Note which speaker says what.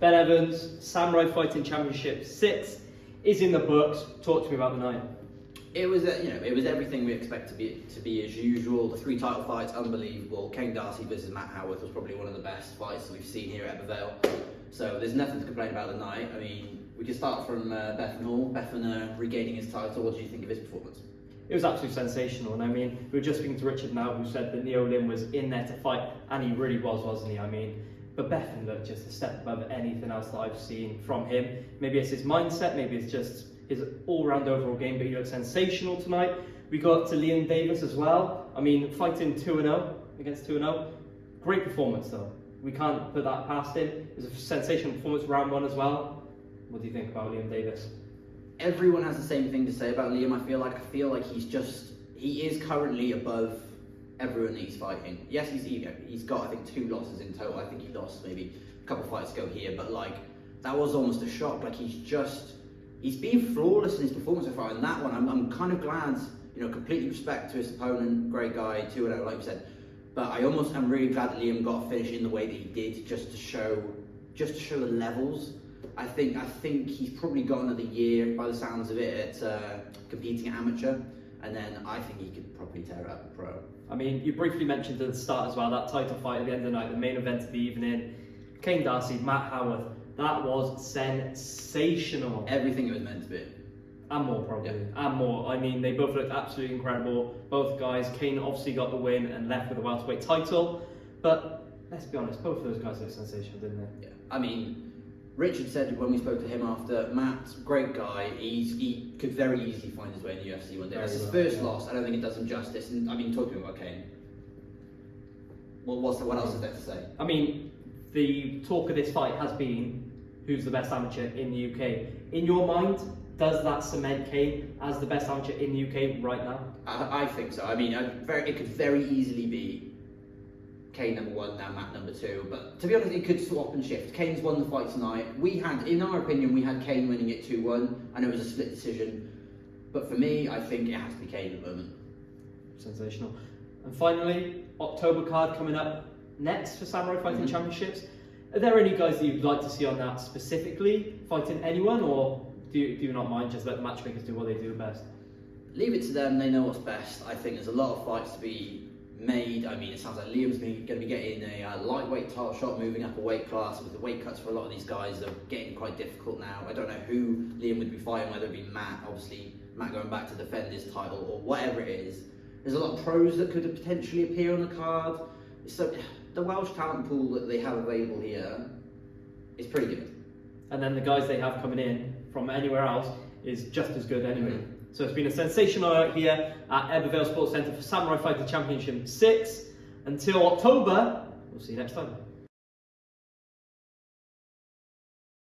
Speaker 1: Ben Evans, Samurai Fighting Championship 6 is in the books. Talk to me about the night.
Speaker 2: It was, it was everything we expect to be as usual. The 3 title fights, unbelievable. Kane Darcy versus Matt Howarth was probably one of the best fights that we've seen here at Ebervale. So there's nothing to complain about the night. I mean, we can start from Bethan Hall. Bethan regaining his title. What do you think of his performance?
Speaker 1: It was absolutely sensational, and I mean, we were just speaking to Richard now, who said that Neo Lim was in there to fight, and he really was, wasn't he? I mean, but Bethan looked just a step above anything else that I've seen from him. Maybe it's his mindset, maybe it's just his all-round overall game, but he looked sensational tonight. We got to Liam Davis as well. I mean, fighting 2-0 against 2-0. Great performance though. We can't put that past him. It was a sensational performance round 1 as well. What do you think about Liam Davis?
Speaker 2: Everyone has the same thing to say about Liam. I feel like he is currently above everyone he's fighting. Yes, he's got, I think, 2 losses in total. I think he lost maybe a couple of fights ago here, but like, that was almost a shock. Like, he's been flawless in his performance so far. And that one, I'm kind of glad, completely respect to his opponent, great guy, 2-0, like you said. But I'm really glad that Liam got a finish in the way that he did, just to show the levels. I think he's probably got another year, by the sounds of it, at competing at amateur, and then I think he could probably tear it up at pro.
Speaker 1: I mean, you briefly mentioned at the start as well, that title fight at the end of the night, the main event of the evening, Kane Darcy, Matt Howarth. That was sensational.
Speaker 2: Everything it was meant to be.
Speaker 1: And more, probably.
Speaker 2: Yeah.
Speaker 1: And more. I mean, they both looked absolutely incredible. Both guys. Kane obviously got the win and left with a welterweight title. But let's be honest, both of those guys looked sensational, didn't they?
Speaker 2: Yeah. I mean, Richard said when we spoke to him after, Matt's a great guy. He could very easily find his way in the UFC one day. That's his first loss. I don't think it does him justice. And I mean, talking about Kane, well, what else is there to say?
Speaker 1: I mean, the talk of this fight has been who's the best amateur in the UK. In your mind, does that cement Kane as the best amateur in the UK right now?
Speaker 2: I think so. I mean, it could very easily be Kane number 1, now Matt number 2. But to be honest, it could swap and shift. Kane's won the fight tonight. In our opinion, we had Kane winning it 2-1. I know it was a split decision. But for me, I think it has to be Kane at the moment.
Speaker 1: Sensational. And finally, October card coming up next for Samurai Fighting Championships. Are there any guys that you'd like to see on that specifically, fighting anyone, or do you not mind, just let the matchmakers do what they do best?
Speaker 2: Leave it to them, they know what's best. I think there's a lot of fights to be made. I mean, it sounds like Liam's going to be getting a lightweight title shot, moving up a weight class, with the weight cuts for a lot of these guys are getting quite difficult now. I don't know who Liam would be fighting, whether it be Matt, obviously Matt going back to defend his title, or whatever it is. There's a lot of pros that could potentially appear on the card. So the Welsh talent pool that they have available here is pretty good.
Speaker 1: And then the guys they have coming in from anywhere else is just as good anyway. So it's been a sensational night here at Ebervale Sports Centre for Samurai Fighting Championship 6. Until October, we'll see you next time.